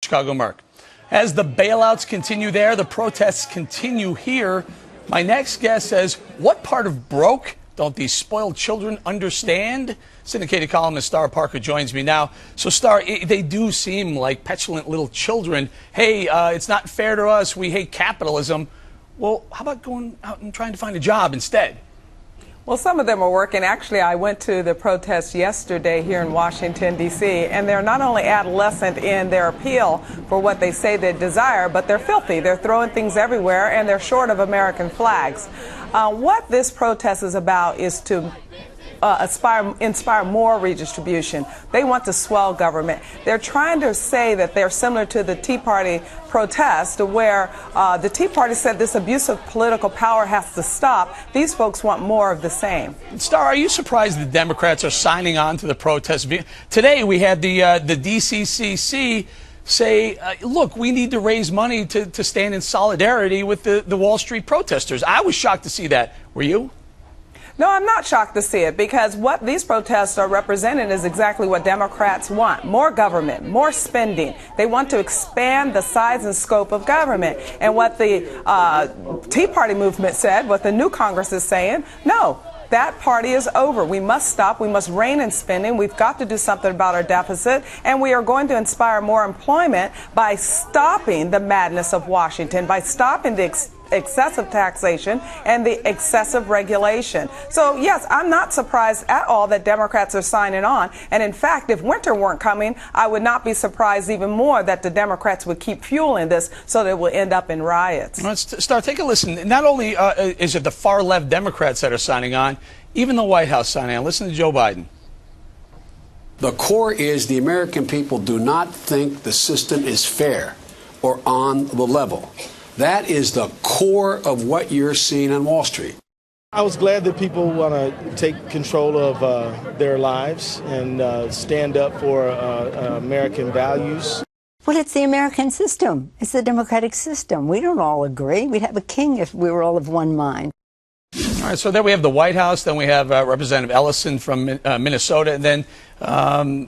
Chicago Merc. As the bailouts continue there, the protests continue here. My next guest says, what part of broke don't these spoiled children understand? Syndicated columnist Star Parker joins me now. So, Star, they do seem like petulant little children. Hey, it's not fair to us. We hate capitalism. Well, how about going out and trying to find a job instead? Well, some of them are working. Actually, I went to the protest yesterday here in Washington, D.C., and they're not only adolescent in their appeal for what they say they desire, but they're filthy. They're throwing things everywhere, and they're short of American flags. What this protest is about is to inspire more redistribution. They want to swell government. They're trying to say that they're similar to the Tea Party protest, where the Tea Party said this abuse of political power has to stop. These folks want more of the same. Star, are you surprised the Democrats are signing on to the protest? Today we had the DCCC say, look, we need to raise money to stand in solidarity with the Wall Street protesters. I was shocked to see that. Were you? No, I'm not shocked to see it, because what these protests are representing is exactly what Democrats want. More government, more spending. They want to expand the size and scope of government. And what the Tea Party movement said, what the new Congress is saying, no. That party is over. We must stop. We must rein in spending. We've got to do something about our deficit. And we are going to inspire more employment by stopping the madness of Washington, by stopping the excessive taxation and the excessive regulation. So, yes, I'm not surprised at all that Democrats are signing on. And in fact, if winter weren't coming, I would not be surprised even more that the Democrats would keep fueling this so that it will end up in riots. Let's start. Take a listen. Not only is it the far left Democrats that are signing on, even the White House signing on. Listen to Joe Biden. The core is the American people do not think the system is fair or on the level. That is the core of what you're seeing on Wall Street. I was glad that people want to take control of their lives and stand up for American values. Well, it's the American system. It's the democratic system. We don't all agree. We'd have a king if we were all of one mind. All right, so then we have the White House, then we have Representative Ellison from Minnesota, and then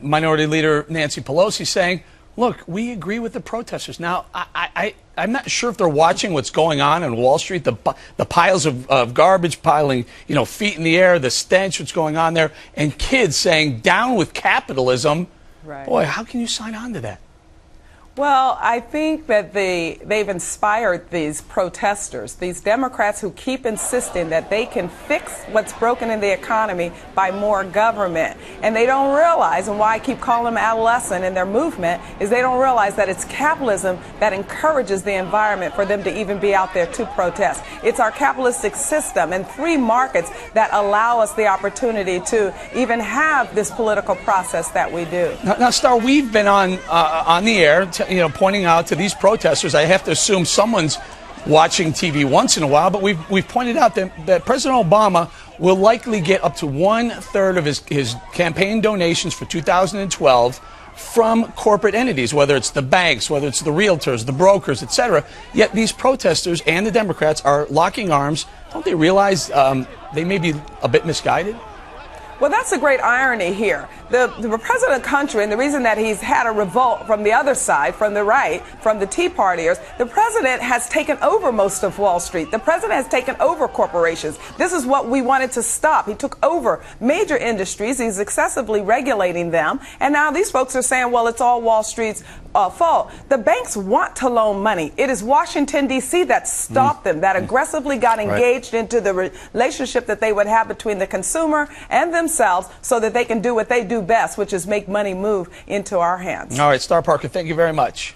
Minority Leader Nancy Pelosi saying, look, we agree with the protesters. Now, I'm not sure if they're watching what's going on Wall Street, the piles of garbage piling, feet in the air, the stench, what's going on there, and kids saying, down with capitalism. Right. Boy, how can you sign on to that? Well, I think that they've inspired these protesters, these Democrats who keep insisting that they can fix what's broken in the economy by more government. And they don't realize, and why I keep calling them adolescent in their movement, is they don't realize that it's capitalism that encourages the environment for them to even be out there to protest. It's our capitalistic system and free markets that allow us the opportunity to even have this political process that we do. Now Star, we've been on the air pointing out to these protesters. I have to assume someone's watching TV once in a while, but we've pointed out that President Obama will likely get up to 1/3 of his campaign donations for 2012 from corporate entities, whether it's the banks, whether it's the realtors, the brokers, etc. Yet these protesters and the Democrats are locking arms. Don't they realize they may be a bit misguided? Well, that's a great irony here. The president of the country, and the reason that he's had a revolt from the other side, from the right, from the Tea Partiers, the president has taken over most of Wall Street. The president has taken over corporations. This is what we wanted to stop. He took over major industries. He's excessively regulating them. And now these folks are saying, well, it's all Wall Street's fault. The banks want to loan money. It is Washington, D.C. that stopped them, that aggressively got engaged into the relationship that they would have between the consumer and themselves so that they can do what they do best, which is make money move into our hands. All right, Star Parker, thank you very much.